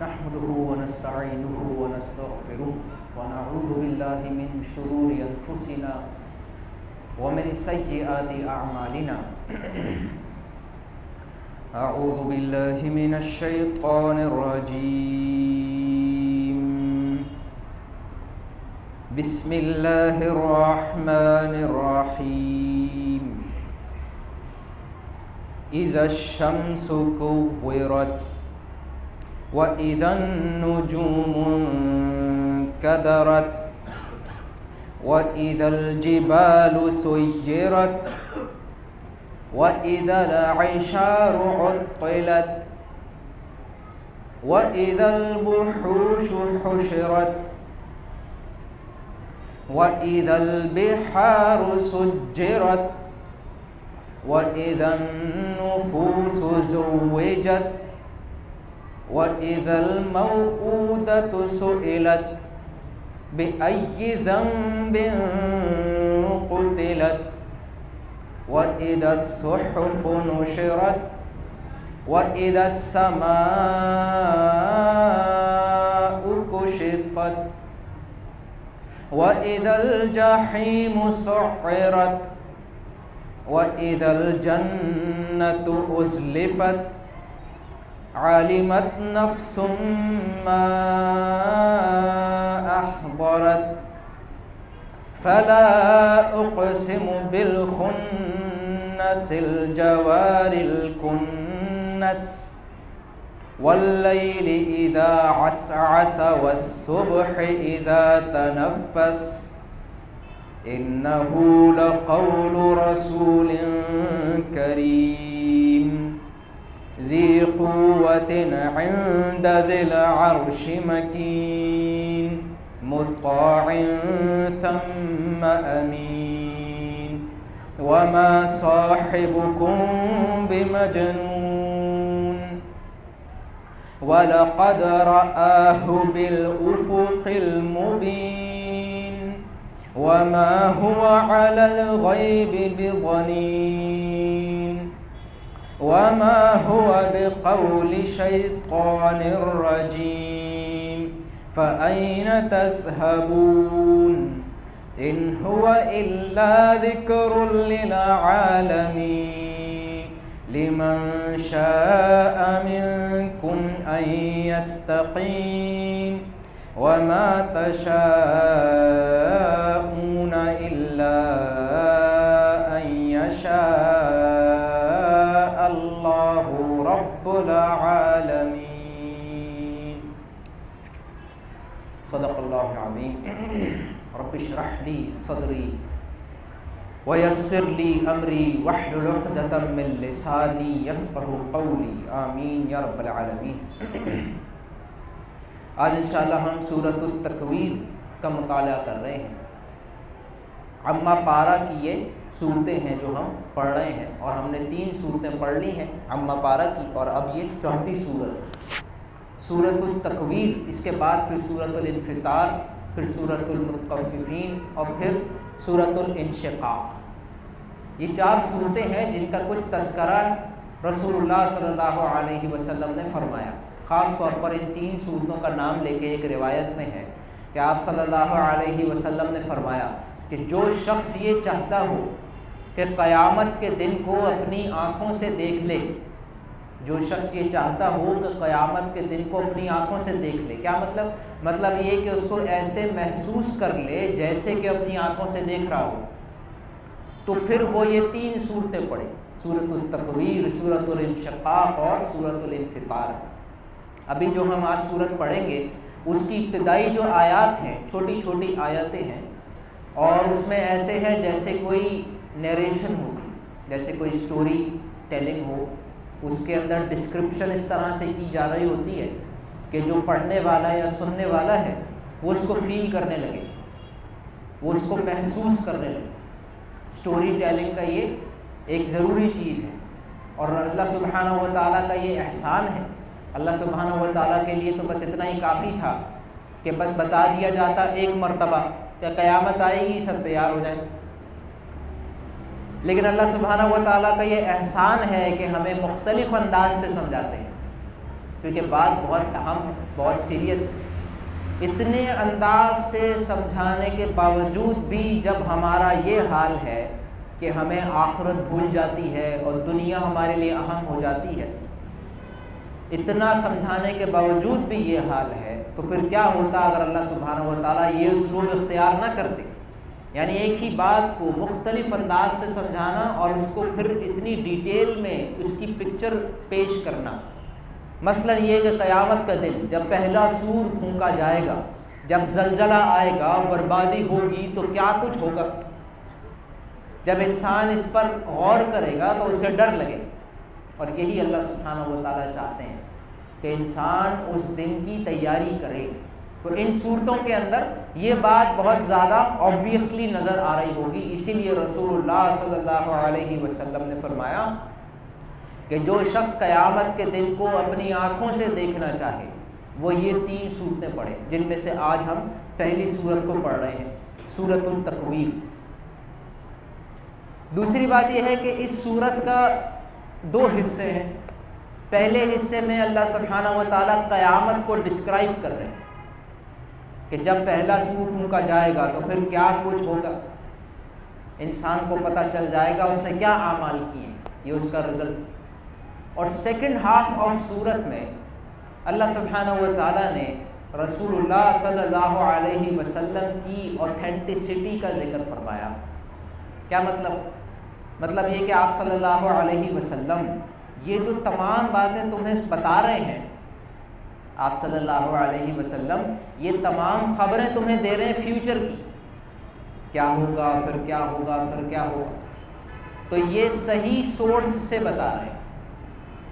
نحمده ونستعينه ونستغفره ونعوذ بالله من شرور أنفسنا ومن سيئات أعمالنا. أعوذ بالله من الشيطان الرجيم. بسم الله الرحمن الرحيم. إذا الشمس كورت وإذا النجوم انكدرت وإذا الجبال سيرت وإذا العشار عطلت وإذا الوحوش حشرت وإذا البحار سجرت وإذا النفوس زوجت وإذا الموءودة سئلت بأي ذنب قتلت وإذا الصحف نشرت وإذا السماء كشطت وإذا الجحيم سعرت وإذا الجنة أزلفت علمت نفس ما أحضرت فلا أقسم بالخنس الجوار الكنس والليل إذا عسعس والصبح إذا تنفس إنه لقول رسول كريم ذي قوة عند ذي العرش مكين مطاع ثم أمين وما صاحبكم بمجنون ولقد رآه بالأفق المبين وما هو على الغيب بضنين وما هو بقول شيطان رجيم فأين تذهبون إن هو إلا ذكر للعالمين لمن شاء منكم أن يستقيم وما تشاءون إلا أن يشاء الله رب العالمين. صدق اللہ العظیم. رب اشرح لی صدری ویسر لی امری واحلل عقدۃ من لسانی یفقہوا قولی آمین یا رب العالمین. آج انشاءاللہ ہم سورۃ التکویر کا مطالعہ کر رہے ہیں. عما پارہ کی یہ صورتیں ہیں جو ہم پڑھ رہے ہیں، اور ہم نے 3 صورتیں پڑھ لی ہیں عما پارہ کی، اور اب یہ 4تھی صورت ہے سورۃ التکویر. اس کے بعد پھر سورۃ الانفطار، پھر سورۃ المطففین، اور پھر سورۃ الانشقاق. یہ 4 صورتیں ہیں جن کا کچھ تذکرہ رسول اللہ صلی اللہ علیہ وسلم نے فرمایا. خاص طور پر ان 3 صورتوں کا نام لے کے ایک روایت میں ہے کہ آپ صلی اللہ علیہ وسلم نے فرمایا کہ جو شخص یہ چاہتا ہو کہ قیامت کے دن کو اپنی آنکھوں سے دیکھ لے، جو شخص یہ چاہتا ہو کہ قیامت کے دن کو اپنی آنکھوں سے دیکھ لے، کیا مطلب یہ کہ اس کو ایسے محسوس کر لے جیسے کہ اپنی آنکھوں سے دیکھ رہا ہو، تو پھر وہ یہ 3 صورتیں پڑھے: سورۃ التکویر، سورۃ الانشقاق اور سورۃ الانفطار. ابھی جو ہم آج سورت پڑھیں گے اس کی ابتدائی جو آیات ہیں، چھوٹی چھوٹی آیتیں ہیں، اور اس میں ایسے ہے جیسے کوئی نیریشن ہوتی، جیسے کوئی سٹوری ٹیلنگ ہو. اس کے اندر ڈسکرپشن اس طرح سے کی جا رہی ہوتی ہے کہ جو پڑھنے والا یا سننے والا ہے وہ اس کو فیل کرنے لگے، وہ اس کو محسوس کرنے لگے. سٹوری ٹیلنگ کا یہ ایک ضروری چیز ہے، اور اللہ سبحانہ و تعالیٰ کا یہ احسان ہے. اللہ سبحانہ و تعالیٰ کے لیے تو بس اتنا ہی کافی تھا کہ بس بتا دیا جاتا ایک مرتبہ کہ قیامت آئے گی، سب تیار ہو جائیں. لیکن اللہ سبحانہ و تعالیٰ کا یہ احسان ہے کہ ہمیں مختلف انداز سے سمجھاتے ہیں. کیونکہ بات بہت اہم ہے، بہت سیریس ہے۔ اتنے انداز سے سمجھانے کے باوجود بھی جب ہمارا یہ حال ہے کہ ہمیں آخرت بھول جاتی ہے اور دنیا ہمارے لیے اہم ہو جاتی ہے، اتنا سمجھانے کے باوجود بھی یہ حال ہے، تو پھر کیا ہوتا اگر اللہ سبحانہ و تعالیٰ یہ اسلوب اختیار نہ کرتے؟ یعنی ایک ہی بات کو مختلف انداز سے سمجھانا اور اس کو پھر اتنی ڈیٹیل میں اس کی پکچر پیش کرنا۔ مثلا یہ کہ قیامت کا دن جب پہلا سور پھونکا جائے گا، جب زلزلہ آئے گا، بربادی ہوگی، تو کیا کچھ ہوگا؟ جب انسان اس پر غور کرے گا تو اسے ڈر لگے، اور یہی اللہ سبحانہ و تعالیٰ چاہتے ہیں کہ انسان اس دن کی تیاری کرے۔ تو ان صورتوں کے اندر یہ بات بہت زیادہ آبویسلی نظر آ رہی ہوگی، اسی لیے رسول اللہ صلی اللہ علیہ وسلم نے فرمایا کہ جو شخص قیامت کے دن کو اپنی آنکھوں سے دیکھنا چاہے وہ یہ 3 صورتیں پڑھے، جن میں سے آج ہم پہلی صورت کو پڑھ رہے ہیں، سورۃ التکویر۔ دوسری بات یہ ہے کہ اس صورت کا 2 حصے ہیں۔ پہلے حصے میں اللہ سبحانہ و تعالیٰ قیامت کو ڈسکرائب کر رہے ہیں کہ جب پہلا سور پھونکا جائے گا تو پھر کیا کچھ ہوگا، انسان کو پتہ چل جائے گا اس نے کیا اعمال کیے ہیں، یہ اس کا رزلٹ۔ اور سیکنڈ ہاف آف سورت میں اللہ سبحانہ و تعالیٰ نے رسول اللہ صلی اللہ علیہ وسلم کی اوتھینٹسٹی کا ذکر فرمایا۔ کیا مطلب یہ کہ آپ صلی اللہ علیہ وسلم یہ جو تمام باتیں تمہیں بتا رہے ہیں، آپ صلی اللہ علیہ وسلم یہ تمام خبریں تمہیں دے رہے ہیں فیوچر کی، کیا ہوگا، پھر کیا ہوگا، پھر کیا ہوگا، تو یہ صحیح سورس سے بتا رہے ہیں۔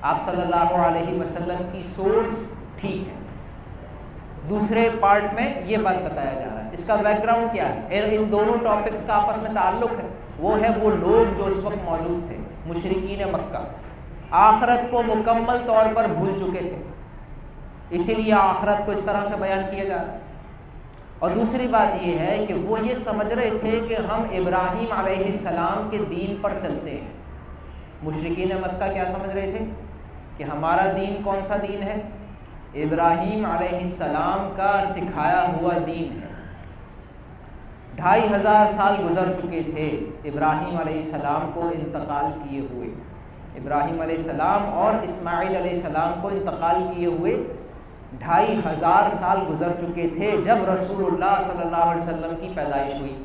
آپ صلی اللہ علیہ وسلم کی سورس ٹھیک ہے۔ دوسرے پارٹ میں یہ بات بتایا جا رہا ہے، اس کا بیک گراؤنڈ کیا ہے، ان دونوں ٹاپکس کا آپس میں تعلق ہے، وہ ہے وہ لوگ جو اس وقت موجود تھے، مشرکین مکہ، آخرت کو مکمل طور پر بھول چکے تھے، اسی لیے آخرت کو اس طرح سے بیان کیا جا رہا ہے۔ اور دوسری بات یہ ہے کہ وہ یہ سمجھ رہے تھے کہ ہم ابراہیم علیہ السلام کے دین پر چلتے ہیں۔ مشرکین مکہ کیا سمجھ رہے تھے کہ ہمارا دین کون سا دین ہے؟ ابراہیم علیہ السلام کا سکھایا ہوا دین ہے۔ 2500 سال گزر چکے تھے ابراہیم علیہ السلام کو انتقال کیے ہوئے، ابراہیم علیہ السلام اور اسماعیل علیہ السلام کو انتقال کیے ہوئے 2500 سال گزر چکے تھے جب رسول اللہ صلی اللہ علیہ وسلم کی پیدائش ہوئی۔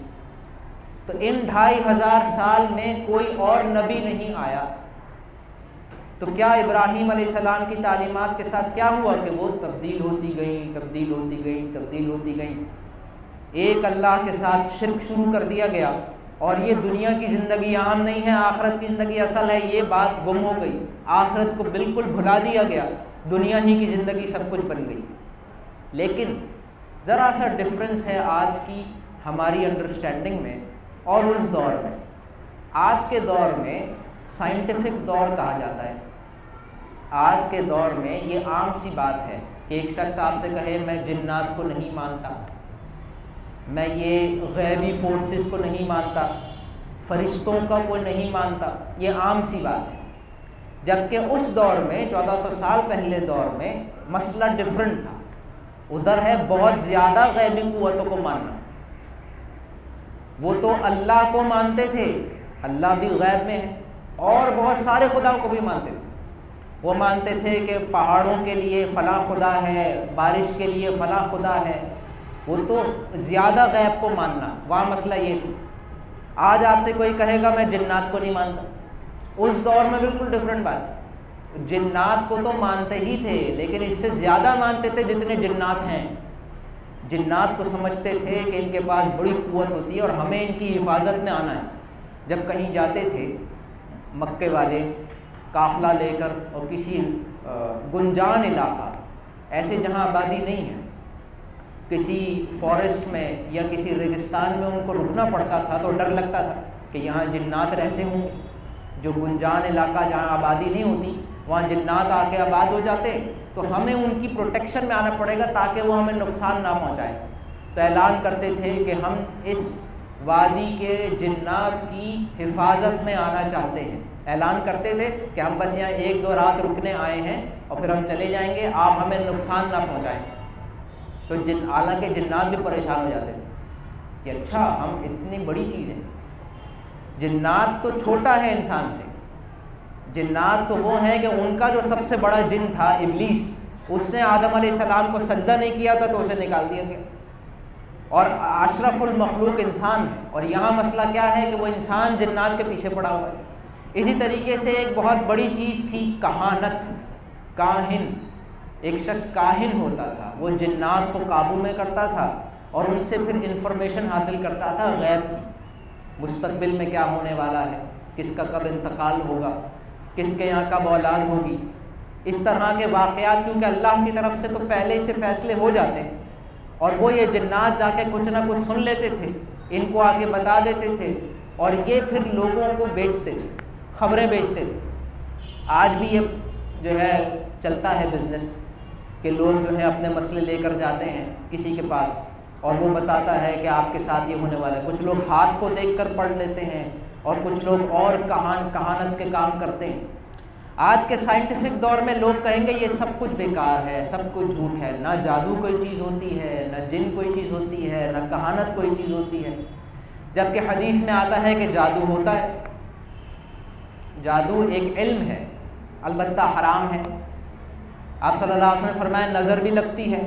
تو ان 2500 سال میں کوئی اور نبی نہیں آیا، تو کیا ابراہیم علیہ السلام کی تعلیمات کے ساتھ کیا ہوا کہ وہ تبدیل ہوتی گئیں، تبدیل ہوتی گئیں، تبدیل ہوتی گئیں، ایک اللہ کے ساتھ شرک شروع کر دیا گیا، اور یہ دنیا کی زندگی عام نہیں ہے، آخرت کی زندگی اصل ہے، یہ بات گم ہو گئی، آخرت کو بالکل بھلا دیا گیا، دنیا ہی کی زندگی سب کچھ بن گئی۔ لیکن ذرا سا ڈفرنس ہے آج کی ہماری انڈرسٹینڈنگ میں اور اس دور میں۔ آج کے دور میں سائنٹیفک دور کہا جاتا ہے، آج کے دور میں یہ عام سی بات ہے کہ ایک شخص آپ سے کہے میں جنات کو نہیں مانتا، میں یہ غیبی فورسز کو نہیں مانتا، فرشتوں کا کوئی نہیں مانتا، یہ عام سی بات ہے۔ جبکہ اس دور میں 1400 سال پہلے دور میں مسئلہ ڈیفرنٹ تھا، ادھر ہے بہت زیادہ غیبی قوتوں کو ماننا۔ وہ تو اللہ کو مانتے تھے، اللہ بھی غیب میں ہے، اور بہت سارے خداؤں کو بھی مانتے تھے۔ وہ مانتے تھے کہ پہاڑوں کے لیے فلاں خدا ہے، بارش کے لیے فلاں خدا ہے، وہ تو زیادہ غیب کو ماننا، وہاں مسئلہ یہ تھا۔ آج آپ سے کوئی کہے گا میں جنات کو نہیں مانتا، اس دور میں بالکل ڈیفرنٹ بات، جنات کو تو مانتے ہی تھے لیکن اس سے زیادہ مانتے تھے جتنے جنات ہیں۔ جنات کو سمجھتے تھے کہ ان کے پاس بڑی قوت ہوتی ہے اور ہمیں ان کی حفاظت میں آنا ہے۔ جب کہیں جاتے تھے مکے والے قافلہ لے کر اور کسی گنجان علاقہ، ایسے جہاں آبادی نہیں ہے، کسی فارسٹ میں یا کسی ریگستان میں ان کو رکنا پڑتا تھا تو ڈر لگتا تھا کہ یہاں جنات رہتے ہوں، جو گنجان علاقہ جہاں آبادی نہیں ہوتی وہاں جنات آ کے آباد ہو جاتے، تو ہمیں ان کی پروٹیکشن میں آنا پڑے گا تاکہ وہ ہمیں نقصان نہ پہنچائے۔ تو اعلان کرتے تھے کہ ہم اس وادی کے جنات کی حفاظت میں آنا چاہتے ہیں، اعلان کرتے تھے کہ ہم بس یہاں 1-2 رات رکنے آئے ہیں اور پھر ہم چلے جائیں گے، آپ ہمیں نقصان نہ پہنچائیں۔ تو حالانکہ جنات بھی پریشان ہو جاتے تھے کہ اچھا ہم اتنی بڑی چیز ہے، جنات تو چھوٹا ہے انسان سے، جنات تو وہ ہیں کہ ان کا جو سب سے بڑا جن تھا ابلیس، اس نے آدم علیہ السلام کو سجدہ نہیں کیا تھا تو اسے نکال دیا گیا، اور اشرف المخلوق انسان ہے، اور یہاں مسئلہ کیا ہے کہ وہ انسان جنات کے پیچھے پڑا ہوا ہے۔ اسی طریقے سے ایک بہت بڑی چیز تھی کہانت، کاہن، ایک شخص کاہن ہوتا تھا، وہ جنات کو قابو میں کرتا تھا اور ان سے پھر انفارمیشن حاصل کرتا تھا غیب کی، مستقبل میں کیا ہونے والا ہے، کس کا کب انتقال ہوگا، کس کے یہاں کب اولاد ہوگی، اس طرح کے واقعات، کیونکہ اللہ کی طرف سے تو پہلے سے فیصلے ہو جاتے ہیں، اور وہ یہ جنات جا کے کچھ نہ کچھ سن لیتے تھے، ان کو آ کے بتا دیتے تھے، اور یہ پھر لوگوں کو بیچتے تھے، خبریں بیچتے تھے۔ آج بھی یہ جو ہے چلتا ہے بزنس کہ لوگ جو ہے اپنے مسئلے لے کر جاتے ہیں کسی کے پاس، اور وہ بتاتا ہے کہ آپ کے ساتھ یہ ہونے والا ہے۔ کچھ لوگ ہاتھ کو دیکھ کر پڑھ لیتے ہیں، اور کچھ لوگ اور کہانت کے کام کرتے ہیں۔ آج کے سائنٹیفک دور میں لوگ کہیں گے یہ سب کچھ بیکار ہے، سب کچھ جھوٹ ہے، نہ جادو کوئی چیز ہوتی ہے، نہ جن کوئی چیز ہوتی ہے، نہ کہانت کوئی چیز ہوتی ہے، جبکہ حدیث میں آتا ہے کہ جادو ہوتا ہے۔ جادو ایک علم ہے، البتہ حرام ہے۔ آپ صلی اللہ علیہ وسلم نے فرمایا نظر بھی لگتی ہے،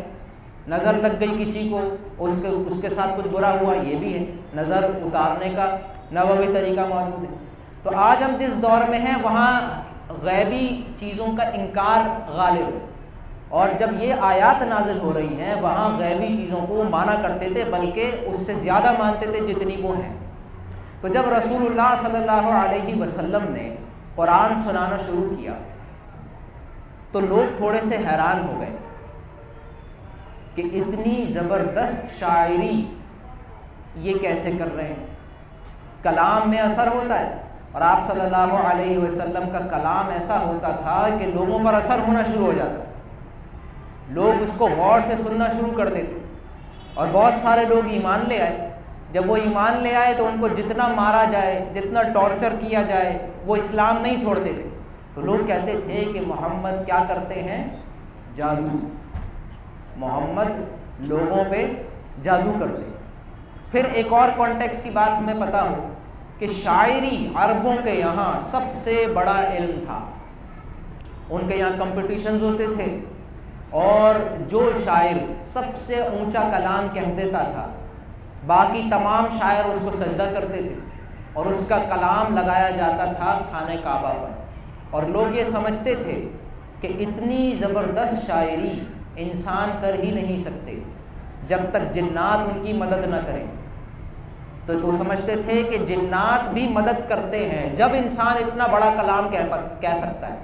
نظر لگ گئی کسی کو، اس کے ساتھ کچھ برا ہوا، یہ بھی ہے، نظر اتارنے کا نبوی طریقہ موجود ہے۔ تو آج ہم جس دور میں ہیں وہاں غیبی چیزوں کا انکار غالب ہے، اور جب یہ آیات نازل ہو رہی ہیں وہاں غیبی چیزوں کو مانا کرتے تھے، بلکہ اس سے زیادہ مانتے تھے جتنی وہ ہیں۔ تو جب رسول اللہ صلی اللہ علیہ وسلم نے قرآن سنانا شروع کیا تو لوگ تھوڑے سے حیران ہو گئے کہ اتنی زبردست شاعری یہ کیسے کر رہے ہیں۔ کلام میں اثر ہوتا ہے، اور آپ صلی اللہ علیہ وسلم کا کلام ایسا ہوتا تھا کہ لوگوں پر اثر ہونا شروع ہو جاتا تھا، لوگ اس کو غور سے سننا شروع کر دیتے تھے، اور بہت سارے لوگ ایمان لے آئے۔ جب وہ ایمان لے آئے تو ان کو جتنا مارا جائے، جتنا ٹارچر کیا جائے، وہ اسلام نہیں چھوڑتے تھے۔ تو لوگ کہتے تھے کہ محمد کیا کرتے ہیں؟ جادو، محمد لوگوں پہ جادو کرتے۔ پھر ایک اور کانٹیکسٹ کی بات ہمیں پتہ ہو کہ شاعری عربوں کے یہاں سب سے بڑا علم تھا، ان کے یہاں کمپٹیشنز ہوتے تھے، اور جو شاعر سب سے اونچا کلام کہہ دیتا تھا باقی تمام شاعر اس کو سجدہ کرتے تھے، اور اس کا کلام لگایا جاتا تھا خانہ کعبہ پر، اور لوگ یہ سمجھتے تھے کہ اتنی زبردست شاعری انسان کر ہی نہیں سکتے جب تک جنات ان کی مدد نہ کریں۔ تو وہ سمجھتے تھے کہ جنات بھی مدد کرتے ہیں جب انسان اتنا بڑا کلام کہہ سکتا ہے۔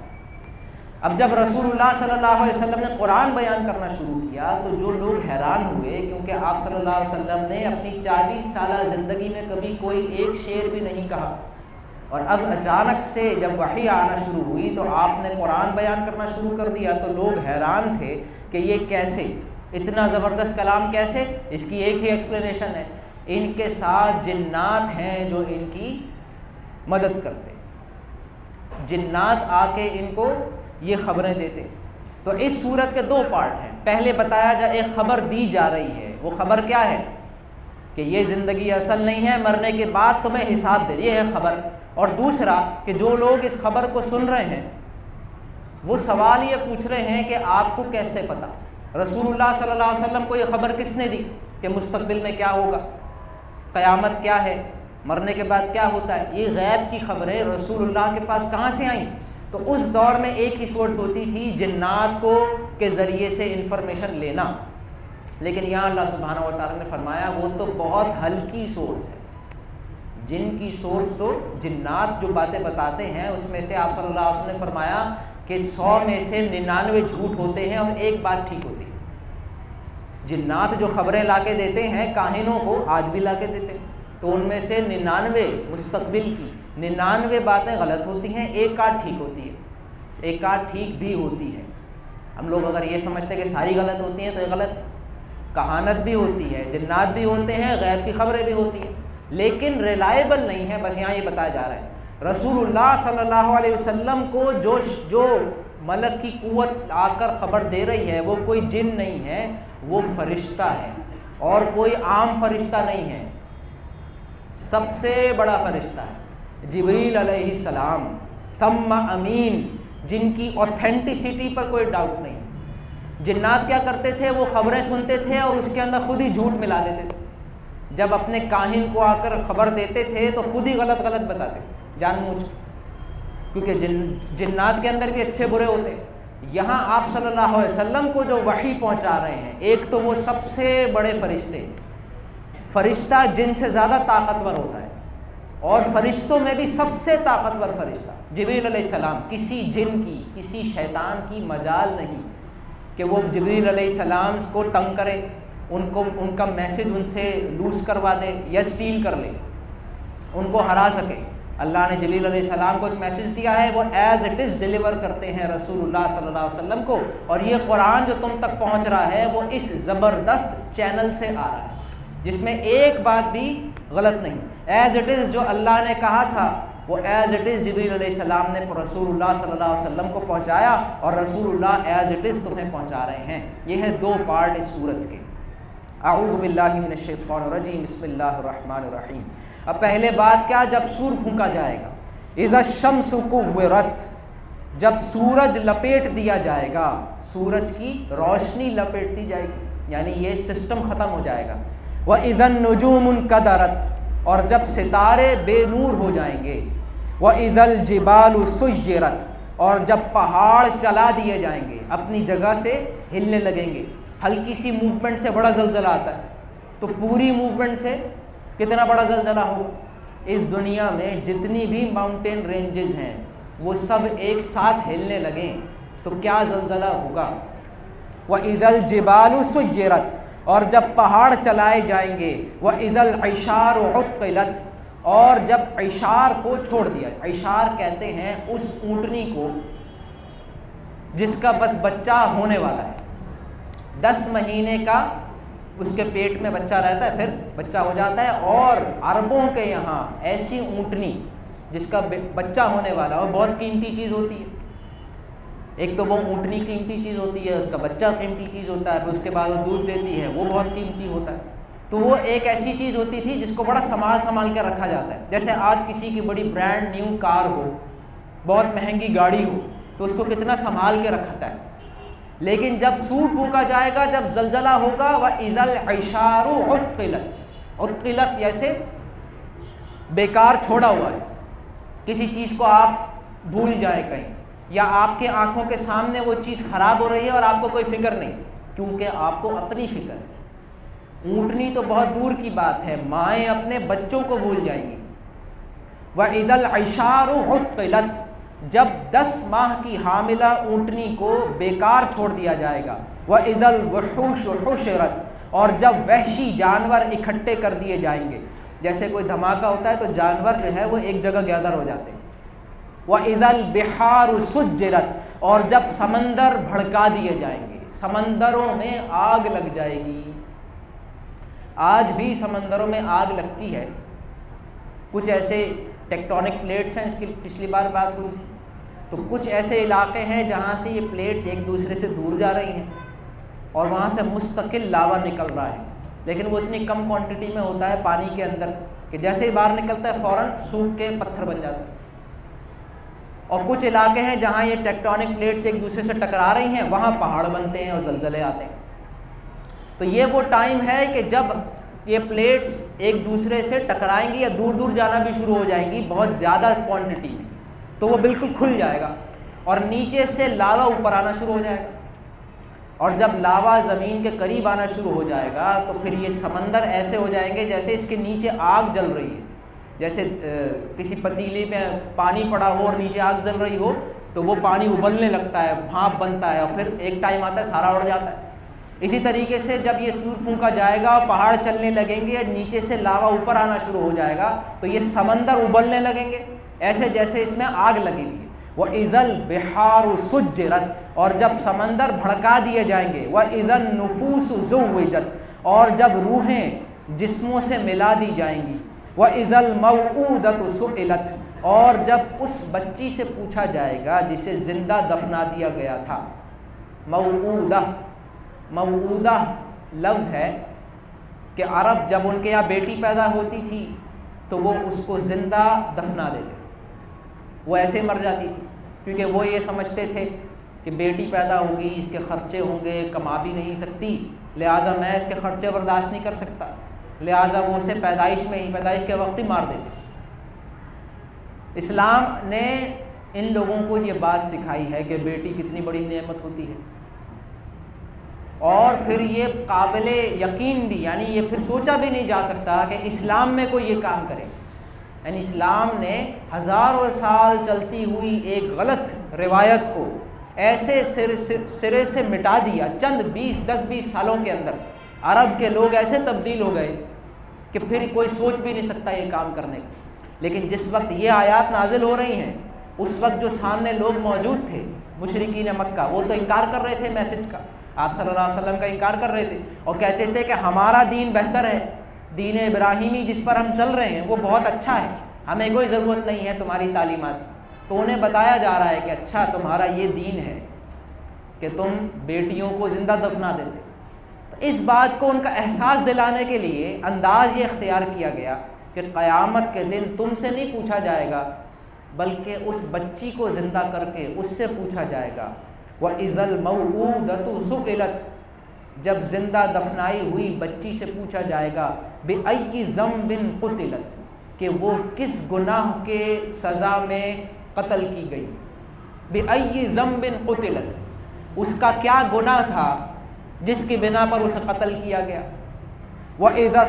اب جب رسول اللہ صلی اللہ علیہ وسلم نے قرآن بیان کرنا شروع کیا تو جو لوگ حیران ہوئے، کیونکہ آپ صلی اللہ علیہ وسلم نے اپنی 40 سالہ زندگی میں کبھی کوئی ایک شعر بھی نہیں کہا، اور اب اچانک سے جب وحی آنا شروع ہوئی تو آپ نے قرآن بیان کرنا شروع کر دیا، تو لوگ حیران تھے کہ یہ کیسے، اتنا زبردست کلام کیسے؟ اس کی ایک ہی ایکسپلینیشن ہے، ان کے ساتھ جنات ہیں جو ان کی مدد کرتے، جنات آ کے ان کو یہ خبریں دیتے۔ تو اس صورت کے 2 پارٹ ہیں، پہلے بتایا جا ایک خبر دی جا رہی ہے، وہ خبر کیا ہے کہ یہ زندگی اصل نہیں ہے، مرنے کے بعد تمہیں حساب دے، یہ ہے خبر۔ اور دوسرا کہ جو لوگ اس خبر کو سن رہے ہیں وہ سوال یہ پوچھ رہے ہیں کہ آپ کو کیسے پتہ؟ رسول اللہ صلی اللہ علیہ وسلم کو یہ خبر کس نے دی کہ مستقبل میں کیا ہوگا، قیامت کیا ہے، مرنے کے بعد کیا ہوتا ہے؟ یہ غیب کی خبریں رسول اللہ کے پاس کہاں سے آئیں؟ تو اس دور میں ایک ہی سورس ہوتی تھی، جنات کو کے ذریعے سے انفارمیشن لینا، لیکن یہاں اللہ سبحانہ و تعالیٰ نے فرمایا وہ تو بہت ہلکی سورس ہے، جن کی سورس تو جنات جو باتیں بتاتے ہیں اس میں سے آپ صلی اللہ علیہ وسلم نے فرمایا کہ 100 میں سے 99 جھوٹ ہوتے ہیں اور ایک بات ٹھیک ہوتی ہے۔ جنات جو خبریں لا کے دیتے ہیں کاہنوں کو، آج بھی لا کے دیتے ہیں، تو ان میں سے 99 مستقبل کی 99 باتیں غلط ہوتی ہیں، ایک آدھ ٹھیک ہوتی ہے، ایک آدھ ٹھیک بھی ہوتی ہے۔ ہم لوگ اگر یہ سمجھتے کہ ساری غلط ہوتی ہیں تو یہ غلط ہے، کہانت بھی ہوتی ہے، جنات بھی ہوتے ہیں، غیب کی خبریں بھی ہوتی ہیں، لیکن ریلائبل نہیں ہے، بس یہاں یہ بتایا جا رہا ہے رسول اللہ صلی اللہ علیہ وسلم کو جو ملک کی قوت آ کر خبر دے رہی ہے وہ کوئی جن نہیں ہے، وہ فرشتہ ہے، اور کوئی عام فرشتہ نہیں ہے، سب سے بڑا فرشتہ ہے جبریل علیہ السلام، ثم امین، جن کی اوتھینٹسٹی پر کوئی ڈاؤٹ نہیں۔ جنات کیا کرتے تھے؟ وہ خبریں سنتے تھے اور اس کے اندر خود ہی جھوٹ ملا دیتے تھے۔ جب اپنے کاہن کو آ کر خبر دیتے تھے تو خود ہی غلط بتاتے تھے جان بوجھ، کیونکہ جنات کے اندر بھی اچھے برے ہوتے۔ یہاں آپ صلی اللہ علیہ وسلم کو جو وحی پہنچا رہے ہیں، ایک تو وہ سب سے بڑے فرشتہ جن سے زیادہ طاقتور ہوتا ہے، اور فرشتوں میں بھی سب سے طاقتور فرشتہ جبریل علیہ السلام، کسی جن کی کسی شیطان کی مجال نہیں کہ وہ جبریل علیہ السلام کو تنگ کرے، ان کا میسج ان سے لوز کروا دے یا اسٹیل کر لے، ان کو ہرا سکے۔ اللہ نے جبریل علیہ السلام کو ایک میسج دیا ہے، وہ ایز اٹ از ڈیلیور کرتے ہیں رسول اللہ صلی اللہ علیہ وسلم کو، اور یہ قرآن جو تم تک پہنچ رہا ہے وہ اس زبردست چینل سے آ رہا ہے جس میں ایک بات بھی غلط نہیں، ایز اٹ از جو اللہ نے کہا تھا وہ ایز اٹ از جبریل علیہ السلام نے رسول اللہ صلی اللہ علیہ وسلم کو پہنچایا، اور رسول اللہ ایز اٹ از تمہیں پہنچا رہے ہیں۔ یہ ہے دو پارٹ اس سورت کے۔ اعوذ باللہ من الشیطان الرجیم، بسم اللہ الرحمن الرحیم۔ اب پہلے بات کیا؟ جب سور پھونکا جائے گا، اذا الشمس کورت، جب سورج لپیٹ دیا جائے گا، سورج کی روشنی لپیٹ دی جائے گی، یعنی یہ سسٹم ختم ہو جائے گا۔ وَإِذَا النُّجُومُ انْكَدَرَتْ، اور جب ستارے بے نور ہو جائیں گے۔ وَإِذَا الْجِبَالُ سُيِّرَتْ، اور جب پہاڑ چلا دیے جائیں گے، اپنی جگہ سے ہلنے لگیں گے۔ ہلکی سی موومنٹ سے بڑا زلزلہ آتا ہے، تو پوری موومنٹ سے کتنا بڑا زلزلہ ہوگا؟ اس دنیا میں جتنی بھی ماؤنٹین رینجز ہیں وہ سب ایک ساتھ ہلنے لگیں تو کیا زلزلہ ہوگا۔ وَإِذَا الْجِبَالُ سُيِّرَتْ، اور جب پہاڑ چلائے جائیں گے۔ وَإِذَا الْعِشَارُ عُطِّلَتْ، اور جب عشار کو چھوڑ دیا۔ عشار کہتے ہیں اس اونٹنی کو جس کا بس بچہ ہونے والا ہے، 10 مہینے کا اس کے پیٹ میں بچہ رہتا ہے، پھر بچہ ہو جاتا ہے، اور عربوں کے یہاں ایسی اونٹنی جس کا بچہ ہونے والا ہے وہ بہت قیمتی چیز ہوتی ہے۔ ایک تو وہ اونٹنی قیمتی چیز ہوتی ہے، اس کا بچہ قیمتی چیز ہوتا ہے، پھر اس کے بعد وہ دودھ دیتی ہے، وہ بہت قیمتی ہوتا ہے۔ تو وہ ایک ایسی چیز ہوتی تھی جس کو بڑا سنبھال کے رکھا جاتا ہے۔ جیسے آج کسی کی بڑی برانڈ نیو کار ہو، بہت مہنگی گاڑی ہو، تو اس کو کتنا سنبھال کے رکھتا ہے۔ لیکن جب سور پھونکا جائے گا، جب زلزلہ ہوگا، وَإِذَا الْعِشَارُ عُطِّلَتْ، عُطِّلَتْ جیسے بیکار چھوڑا ہوا ہے، کسی چیز کو آپ بھول جائیں کہیں، یا آپ کے آنکھوں کے سامنے وہ چیز خراب ہو رہی ہے اور آپ کو کوئی فکر نہیں، کیونکہ آپ کو اپنی فکر ہے۔ اونٹنی تو بہت دور کی بات ہے، مائیں اپنے بچوں کو بھول جائیں گی۔ وَإِذَا الْعِشَارُ عُطِّلَتْ، جب 10 ماہ کی حاملہ اونٹنی کو بیکار چھوڑ دیا جائے گا۔ وَإِذَا الْوُحُوشُ حُشِرَتْ، اور جب وحشی جانور اکٹھے کر دیے جائیں گے، جیسے کوئی دھماکہ ہوتا ہے تو جانور جو ہے وہ ایک جگہ گیدر ہو جاتے ہیں۔ وَإِذَا الْبِحَارُ سُجِّرَتْ، اور جب سمندر بھڑکا دیے جائیں گے، سمندروں میں آگ لگ جائے گی۔ آج بھی سمندروں میں آگ لگتی ہے، کچھ ایسے ٹیکٹونک پلیٹس ہیں، اس کی پچھلی بار بات ہوئی تھی، تو کچھ ایسے علاقے ہیں جہاں سے یہ پلیٹس ایک دوسرے سے دور جا رہی ہیں اور وہاں سے مستقل لاوا نکل رہا ہے، لیکن وہ اتنی کم کوانٹٹی میں ہوتا ہے پانی کے اندر کہ جیسے ہی باہر نکلتا ہے فوراً سوکھ کے پتھر بن جاتا ہے۔ اور کچھ علاقے ہیں جہاں یہ ٹیکٹونک پلیٹس ایک دوسرے سے ٹکرا رہی ہیں، وہاں پہاڑ بنتے ہیں اور زلزلے آتے ہیں۔ تو یہ وہ ٹائم ہے کہ جب یہ پلیٹس ایک دوسرے سے ٹکرائیں گی یا دور دور جانا بھی شروع ہو جائیں گی بہت زیادہ کوانٹٹی میں، تو وہ بالکل کھل جائے گا اور نیچے سے لاوا اوپر آنا شروع ہو جائے گا، اور جب لاوا زمین کے قریب آنا شروع ہو جائے گا تو پھر یہ سمندر ایسے ہو جائیں گے جیسے اس کے نیچے آگ جل رہی ہے، جیسے کسی پتیلی میں پانی پڑا ہو اور نیچے آگ جل رہی ہو تو وہ پانی ابلنے لگتا ہے، بھاپ بنتا ہے، اور پھر ایک ٹائم آتا ہے سارا اڑ جاتا ہے۔ اسی طریقے سے جب یہ سور پھونکا جائے گا، پہاڑ چلنے لگیں گے، نیچے سے لاوا اوپر آنا شروع ہو جائے گا تو یہ سمندر ابلنے لگیں گے ایسے جیسے اس میں آگ لگی ہوئی ہے۔ وَإِذَا الْبِحَارُ سُجِّرَتْ، اور جب سمندر بھڑکا دیے جائیں گے۔ وَإِذَا النُّفُوسُ زُوِّجَتْ، اور جب روحیں جسموں سے ملا دی جائیں گی۔ وَإِذَا الْمَوْءُودَةُ سُئِلَتْ، اور جب اس بچی سے پوچھا جائے گا جسے زندہ دفنا دیا گیا تھا، موعودہ، موعودہ لفظ ہے کہ عرب جب ان کے یہاں بیٹی پیدا ہوتی تھی تو وہ اس کو زندہ دفنا دیتے تھے، وہ ایسے مر جاتی تھی، کیونکہ وہ یہ سمجھتے تھے کہ بیٹی پیدا ہوگی، اس کے خرچے ہوں گے، کما بھی نہیں سکتی، لہٰذا میں اس کے خرچے برداشت نہیں کر سکتا، لہٰذا وہ اسے پیدائش کے وقت ہی مار دیتے۔ اسلام نے ان لوگوں کو یہ بات سکھائی ہے کہ بیٹی کتنی بڑی نعمت ہوتی ہے، اور پھر یہ قابل یقین بھی، یعنی یہ پھر سوچا بھی نہیں جا سکتا کہ اسلام میں کوئی یہ کام کرے۔ یعنی اسلام نے ہزاروں سال چلتی ہوئی ایک غلط روایت کو ایسے سرے سے مٹا دیا، چند 10-20 سالوں کے اندر عرب کے لوگ ایسے تبدیل ہو گئے کہ پھر کوئی سوچ بھی نہیں سکتا یہ کام کرنے کا۔ لیکن جس وقت یہ آیات نازل ہو رہی ہیں، اس وقت جو سامنے لوگ موجود تھے مشرکین مکہ، وہ تو انکار کر رہے تھے میسج کا، آپ صلی اللہ علیہ وسلم کا انکار کر رہے تھے، اور کہتے تھے کہ ہمارا دین بہتر ہے، دین ابراہیمی جس پر ہم چل رہے ہیں وہ بہت اچھا ہے، ہمیں کوئی ضرورت نہیں ہے تمہاری تعلیمات کی۔ تو انہیں بتایا جا رہا ہے کہ اچھا تمہارا یہ دین ہے کہ تم بیٹیوں کو زندہ دفنا دیتے۔ تو اس بات کو ان کا احساس دلانے کے لیے انداز یہ اختیار کیا گیا کہ قیامت کے دن تم سے نہیں پوچھا جائے گا، بلکہ اس بچی کو زندہ کر کے اس سے پوچھا جائے گا۔ وَإِذَا الْمَوْءُودَةُ سُئِلَتْ، جب زندہ دفنائی ہوئی بچی سے پوچھا جائے گا بِأَيِّ ذَنبٍ قُتِلَتْ، کہ وہ کس گناہ کے سزا میں قتل کی گئی، بِأَيِّ ذَنبٍ قُتِلَتْ، اس کا کیا گناہ تھا جس کی بنا پر اسے قتل کیا گیا۔ وَإِذَا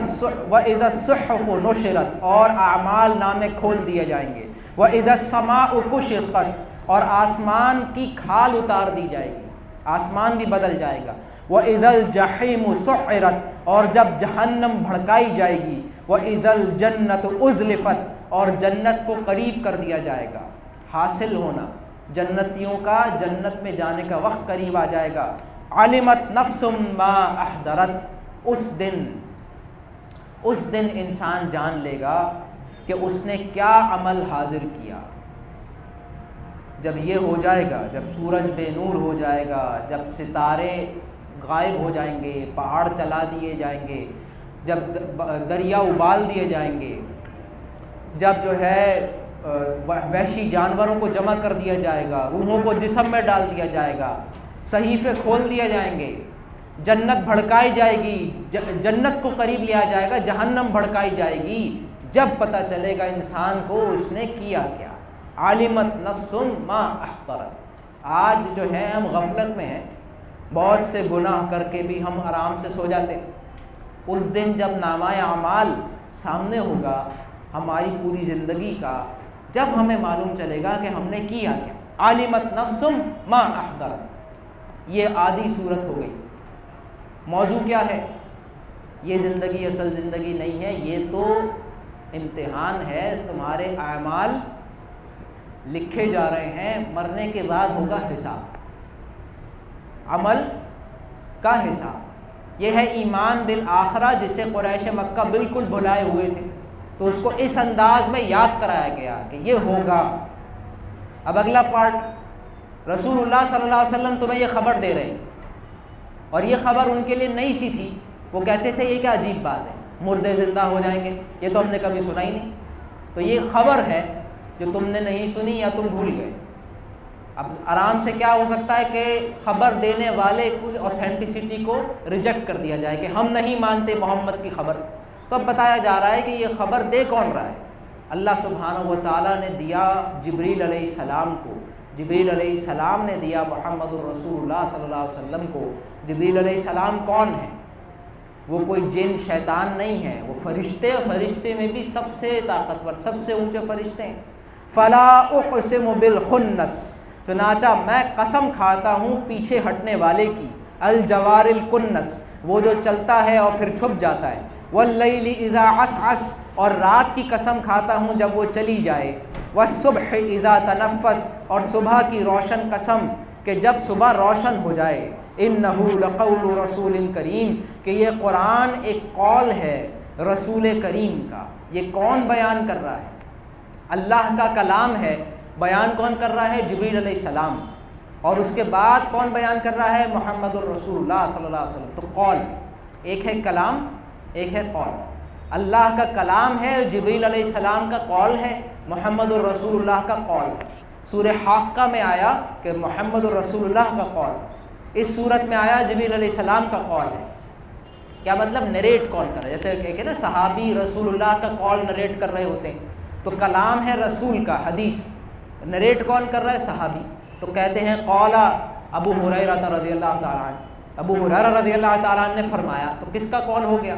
الصُّحُفُ نُشِرَتْ، اور اعمال نامے کھول دیے جائیں گے۔ وَإِذَا السَّمَاءُ كُشِطَتْ، اور آسمان کی کھال اتار دی جائے گی، آسمان بھی بدل جائے گا۔ وَإِذَا الْجَحِيمُ سُعِّرَتْ، اور جب جہنم بھڑکائی جائے گی۔ وَإِذَا الْجَنَّةُ أُزْلِفَتْ، اور جنت کو قریب کر دیا جائے گا، حاصل ہونا جنتیوں کا، جنت میں جانے کا وقت قریب آ جائے گا۔ عَلِمَتْ نَفْسٌ مَا أَحْضَرَتْ، اس دن انسان جان لے گا کہ اس نے کیا عمل حاضر کیا۔ جب یہ ہو جائے گا، جب سورج بے نور ہو جائے گا، جب ستارے غائب ہو جائیں گے، پہاڑ چلا دیے جائیں گے، جب دریا ابال دیے جائیں گے، جب جو ہے وحشی جانوروں کو جمع کر دیا جائے گا، روحوں کو جسم میں ڈال دیا جائے گا، صحیفے کھول دیے جائیں گے، جنت بھڑکائی جائے گی، جنت کو قریب لیا جائے گا، جہنم بھڑکائی جائے گی، جب پتہ چلے گا انسان کو اس نے کیا کیا۔ عالمت نفس ما احضرت۔ آج جو ہے ہم غفلت میں ہیں، بہت سے گناہ کر کے بھی ہم آرام سے سو جاتے ہیں۔ اس دن جب نامہ اعمال سامنے ہوگا ہماری پوری زندگی کا، جب ہمیں معلوم چلے گا کہ ہم نے کیا کیا۔ عالمت نفس ما احضرت، یہ آدھی صورت ہو گئی۔ موضوع کیا ہے؟ یہ زندگی اصل زندگی نہیں ہے، یہ تو امتحان ہے، تمہارے اعمال لکھے جا رہے ہیں، مرنے کے بعد ہوگا حساب، عمل کا حساب۔ یہ ہے ایمان بالآخرہ، جسے قریش مکہ بالکل بھلائے ہوئے تھے، تو اس کو اس انداز میں یاد کرایا گیا کہ یہ ہوگا۔ اب اگلا پارٹ، رسول اللہ صلی اللہ علیہ وسلم تمہیں یہ خبر دے رہے ہیں، اور یہ خبر ان کے لیے نئی سی تھی۔ وہ کہتے تھے یہ کیا عجیب بات ہے، مردے زندہ ہو جائیں گے، یہ تو ہم نے کبھی سنا ہی نہیں۔ تو یہ خبر ہے جو تم نے نہیں سنی یا تم بھول گئے۔ اب آرام سے کیا ہو سکتا ہے کہ خبر دینے والے کی اوتھینٹسٹی کو ریجیکٹ کر دیا جائے کہ ہم نہیں مانتے محمد کی خبر۔ تو اب بتایا جا رہا ہے کہ یہ خبر دے کون رہا ہے؟ اللہ سبحانہ و تعالیٰ نے دیا جبریل علیہ السلام کو۔ جبریل علیہ السلام نے دیا محمد الرسول اللہ صلی اللہ علیہ وسلم کو۔ جبریل علیہ السلام کون ہے؟ وہ کوئی جن شیطان نہیں ہے، وہ فرشتے، فرشتے میں بھی سب سے طاقتور، سب سے اونچے فرشتے ہیں۔ فلا اقسم بالخنس، چنانچہ میں قسم کھاتا ہوں پیچھے ہٹنے والے کی، الجوار الکنس، وہ جو چلتا ہے اور پھر چھپ جاتا ہے، واللیل اذا عسعس، اور رات کی قسم کھاتا ہوں جب وہ چلی جائے، والصبح اذا تنفس، اور صبح کی روشن قسم کہ جب صبح روشن ہو جائے، انہ لقول رسول کریم، کہ یہ قرآن ایک قول ہے رسول کریم کا۔ یہ کون بیان کر رہا ہے؟ اللہ کا کلام ہے، بیان کون کر رہا ہے؟ جبریل علیہ السلام، اور اس کے بعد کون بیان کر رہا ہے؟ محمد الرسول اللہ صلی اللہ علیہ وسلم۔ تو قول، ایک ہے کلام، ایک ہے قول۔ اللہ کا کلام ہے، جبریل علیہ السلام کا قول ہے، محمد الرسول اللہ کا قول ہے۔ سورہ حاقہ میں آیا کہ محمد الرسول اللہ کا قول ہے، اس صورت میں آیا جبریل علیہ السلام کا قول ہے۔ کیا مطلب؟ نریٹ کون کر رہا ہے، جیسے ایک ہے نا صحابی رسول اللہ کا قول نریٹ کر رہے ہوتے ہیں، تو کلام ہے رسول کا، حدیث، نریٹ کون کر رہا ہے؟ صحابی۔ تو کہتے ہیں قال ابو ہریرہ رضی اللہ تعالیٰ عنہ، ابو ہریرہ رضی اللہ تعالیٰ عنہ نے فرمایا، تو کس کا قول ہو گیا؟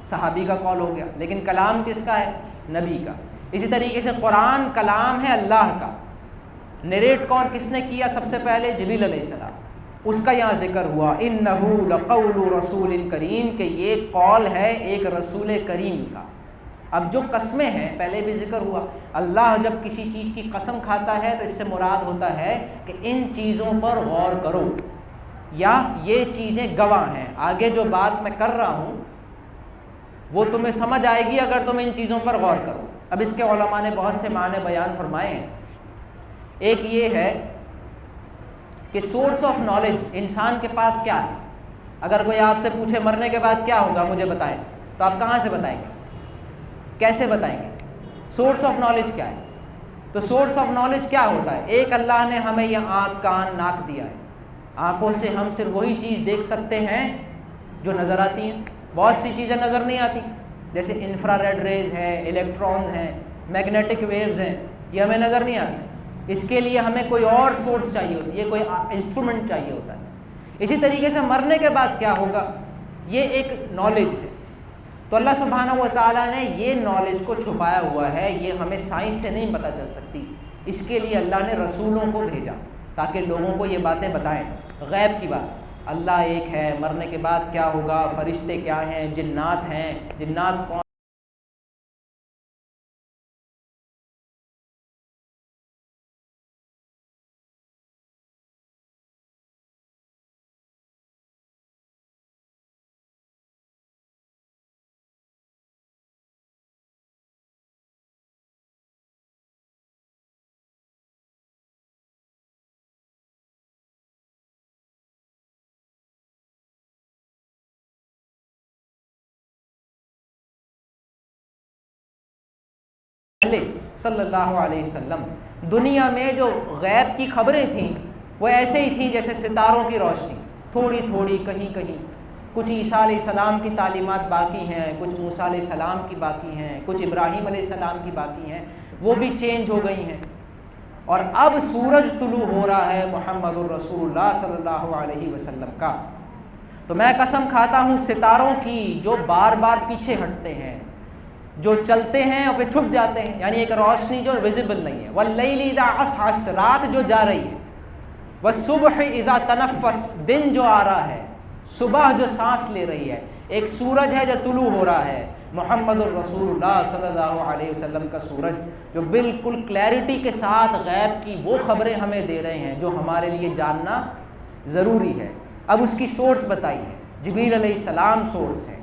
صحابی کا قول ہو گیا، لیکن کلام کس کا ہے؟ نبی کا۔ اسی طریقے سے قرآن کلام ہے اللہ کا، نریٹ کون کس نے کیا سب سے پہلے؟ جبریل علیہ السلام، اس کا یہاں ذکر ہوا انہ لقول رسول کریم، کہ یہ قول ہے ایک رسول کریم کا۔ اب جو قسمیں ہیں پہلے بھی ذکر ہوا، اللہ جب کسی چیز کی قسم کھاتا ہے تو اس سے مراد ہوتا ہے کہ ان چیزوں پر غور کرو، یا یہ چیزیں گواہ ہیں، آگے جو بات میں کر رہا ہوں وہ تمہیں سمجھ آئے گی اگر تم ان چیزوں پر غور کرو۔ اب اس کے علماء نے بہت سے معنی بیان فرمائے ہیں۔ ایک یہ ہے کہ سورس آف نالج انسان کے پاس کیا ہے۔ اگر کوئی آپ سے پوچھے مرنے کے بعد کیا ہوگا مجھے بتائیں، تو آپ کہاں سے بتائیں گے؟ کیسے بتائیں گے؟ سورس آف نالج کیا ہے؟ تو سورس آف نالج کیا ہوتا ہے؟ ایک اللہ نے ہمیں یہ آنکھ، کان، ناک دیا ہے، آنکھوں سے ہم صرف وہی چیز دیکھ سکتے ہیں جو نظر آتی ہیں، بہت سی چیزیں نظر نہیں آتی، جیسے انفرا ریڈ ریز ہیں، الیکٹرانز ہیں، میگنیٹک ویوز ہیں، یہ ہمیں نظر نہیں آتی، اس کے لیے ہمیں کوئی اور سورس چاہیے ہوتی ہے، کوئی انسٹرومنٹ چاہیے ہوتا ہے۔ اسی طریقے سے مرنے کے بعد کیا ہوگا، یہ ایک نالج ہے۔ تو اللہ سبحانہ و تعالیٰ نے یہ نالج کو چھپایا ہوا ہے، یہ ہمیں سائنس سے نہیں پتہ چل سکتی، اس کے لیے اللہ نے رسولوں کو بھیجا تاکہ لوگوں کو یہ باتیں بتائیں، غیب کی بات۔ اللہ ایک ہے، مرنے کے بعد کیا ہوگا، فرشتے کیا ہیں، جنات ہیں، جنات کون صلی اللہ علیہ وسلم۔ دنیا میں جو غیب کی خبریں تھیں وہ ایسے ہی تھیں جیسے ستاروں کی روشنی، تھوڑی تھوڑی، کہیں کہیں، کچھ عیسیٰ علیہ السلام کی تعلیمات باقی ہیں، کچھ موسیٰ علیہ السلام کی باقی ہیں، کچھ ابراہیم علیہ السلام کی باقی ہیں، وہ بھی چینج ہو گئی ہیں۔ اور اب سورج طلوع ہو رہا ہے محمد الرسول اللہ صلی اللہ علیہ وسلم کا۔ تو میں قسم کھاتا ہوں ستاروں کی جو بار بار پیچھے ہٹتے ہیں، جو چلتے ہیں اور پھر چھپ جاتے ہیں، یعنی ایک روشنی جو ویزیبل نہیں ہے، واللیل اذا عسعس، رات جو جا رہی ہے، والصبح اذا تنفس، دن جو آ رہا ہے، صبح جو سانس لے رہی ہے، ایک سورج ہے جو طلوع ہو رہا ہے، محمد الرسول اللہ صلی اللہ علیہ وسلم کا سورج، جو بالکل کلیئرٹی کے ساتھ غیب کی وہ خبریں ہمیں دے رہے ہیں جو ہمارے لیے جاننا ضروری ہے۔ اب اس کی سورس بتائیے، جبریل علیہ السلام سورس ہے،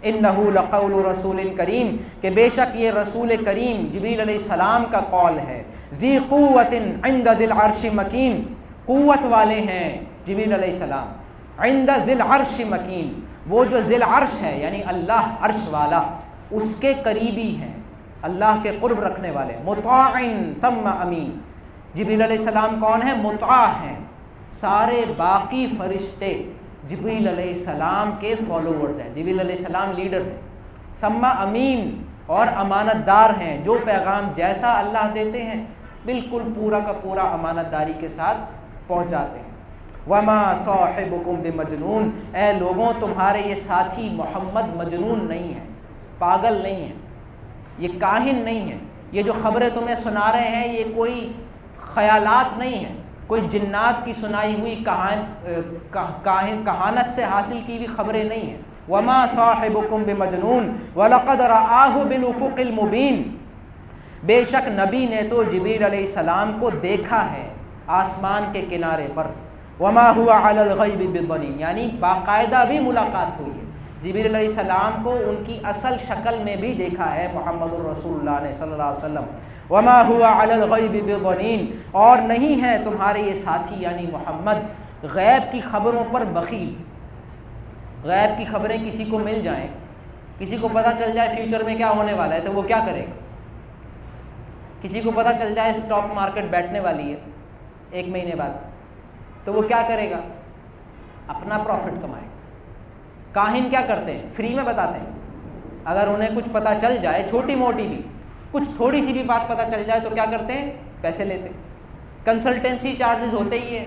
انہ لقول رسول کریم، کہ بے شک یہ رسول کریم جبریل علیہ السلام کا قول ہے، ذی قوت عند ذی العرش مکین، قوت والے ہیں جبریل علیہ السلام، عند ذی العرش مکین، وہ جو ذی العرش ہے یعنی اللہ عرش والا، اس کے قریبی ہیں، اللہ کے قرب رکھنے والے، مطاع ثم امین۔ جبریل علیہ السلام کون ہیں؟ مطاع ہیں، سارے باقی فرشتے جبریل علیہ السلام کے فالوورز ہیں، جبریل علیہ السلام لیڈر ہیں، ثم امین، اور امانت دار ہیں، جو پیغام جیسا اللہ دیتے ہیں بالکل پورا کا پورا امانت داری کے ساتھ پہنچاتے ہیں۔ وما صاحبکم بمجنون، اے لوگوں تمہارے یہ ساتھی محمد مجنون نہیں ہے، پاگل نہیں ہے، یہ کاہن نہیں ہے، یہ جو خبریں تمہیں سنا رہے ہیں یہ کوئی خیالات نہیں ہیں، کوئی جنات کی سنائی ہوئی کہانت سے حاصل کی ہوئی خبریں نہیں ہیں۔ وما صاحبکم بمجنون ولقد رآہ بالافق المبین، بے شک نبی نے تو جبریل علیہ السلام کو دیکھا ہے آسمان کے کنارے پر، وما هو علی الغیب بضنین، یعنی باقاعدہ بھی ملاقات ہوئی ہے، جبریل علیہ السلام کو ان کی اصل شکل میں بھی دیکھا ہے محمد الرسول اللہ نے صلی اللہ علیہ وسلم۔ وما هو علی الغیب بضنین، اور نہیں ہے تمہارے یہ ساتھی یعنی محمد غیب کی خبروں پر بخیل۔ غیب کی خبریں کسی کو مل جائیں، کسی کو پتہ چل جائے فیوچر میں کیا ہونے والا ہے تو وہ کیا کرے گا؟ کسی کو پتہ چل جائے اسٹاک مارکیٹ بیٹھنے والی ہے 1 مہینے بعد تو وہ کیا کرے گا؟ اپنا پروفٹ کمائے گا۔ کاہن کیا کرتے ہیں؟ فری میں بتاتے ہیں۔ اگر انہیں کچھ پتہ چل جائے، چھوٹی موٹی بھی کچھ تھوڑی سی بھی بات پتہ چل جائے تو کیا کرتے ہیں؟ پیسے لیتے ہیں۔ کنسلٹنسی چارجز ہوتے ہی ہے،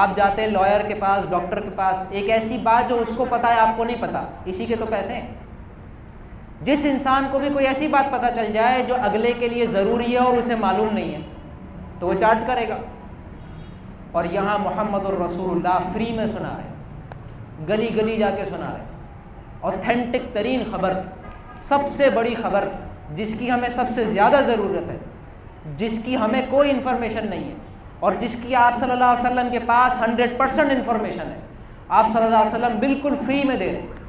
آپ جاتے ہیں لائر کے پاس، ڈاکٹر کے پاس، ایک ایسی بات جو اس کو پتہ ہے آپ کو نہیں پتہ، اسی کے تو پیسے ہیں۔ جس انسان کو بھی کوئی ایسی بات پتہ چل جائے جو اگلے کے لیے ضروری ہے اور اسے معلوم نہیں ہے تو وہ چارج کرے گا۔ اور یہاں محمد الرسول اللہ فری میں سنا رہے، گلی گلی جا کے سنا رہے، اوتھینٹک ترین خبر، سب سے بڑی خبر جس کی ہمیں سب سے زیادہ ضرورت ہے، جس کی ہمیں کوئی انفارمیشن نہیں ہے اور جس کی آپ صلی اللہ علیہ وسلم کے پاس 100% انفارمیشن ہے، آپ صلی اللہ علیہ وسلم بالکل فری میں دے رہے ہیں۔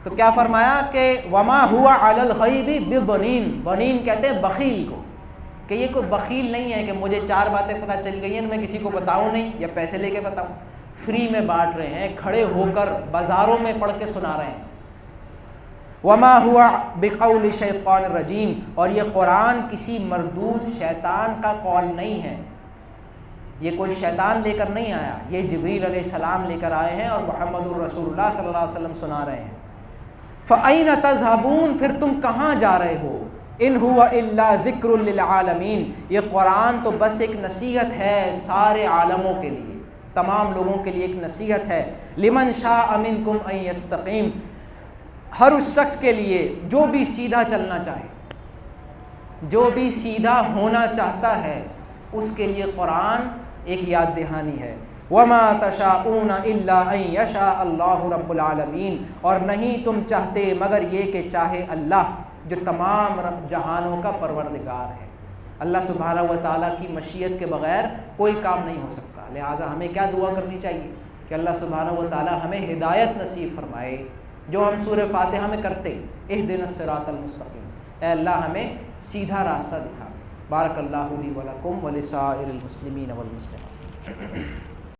تو کیا فرمایا کہ وما ہوا علی الغیب بضنین، ضنین کہتے ہیں بخیل کو، کہ یہ کوئی بخیل نہیں ہے کہ مجھے 4 باتیں پتہ چل گئی ہیں میں کسی کو بتاؤں نہیں یا پیسے لے کے بتاؤں، فری میں بانٹ رہے ہیں، کھڑے ہو کر بازاروں میں پڑھ کے سنا رہے ہیں۔ وما ہوا بقول شیطان الرجیم، اور یہ قرآن کسی مردود شیطان کا قول نہیں ہے، یہ کوئی شیطان لے کر نہیں آیا، یہ جبریل علیہ السلام لے کر آئے ہیں اور محمد الرسول اللہ صلی اللہ علیہ وسلم سنا رہے ہیں۔ فَأَيْنَ تَذْهَبُونَ، پھر تم کہاں جا رہے ہو؟ ان هو الا ذکر للعالمین، یہ قرآن تو بس ایک نصیحت ہے سارے عالموں کے لیے، تمام لوگوں کے لیے ایک نصیحت ہے۔ لمن شاء منکم ان یستقیم، ہر اس شخص کے لیے جو بھی سیدھا چلنا چاہے، جو بھی سیدھا ہونا چاہتا ہے اس کے لیے قرآن ایک یاد دہانی ہے۔ وما تشاءون الا ان یشاء اللہ رب العالمین، اور نہیں تم چاہتے مگر یہ کہ چاہے اللہ جو تمام جہانوں کا پروردگار ہے۔ اللہ سبحانہ و تعالیٰ کی مشیت کے بغیر کوئی کام نہیں ہو سکتا، لہٰذا ہمیں کیا دعا کرنی چاہیے کہ اللہ سبحانہ و تعالیٰ ہمیں ہدایت نصیب فرمائے، جو ہم سورہ فاتحہ میں کرتے، اہدنا الصراط المستقیم، اے اللہ ہمیں سیدھا راستہ دکھا۔ بارک اللہ لی ولکم ولسائر المسلمین والمسلمات۔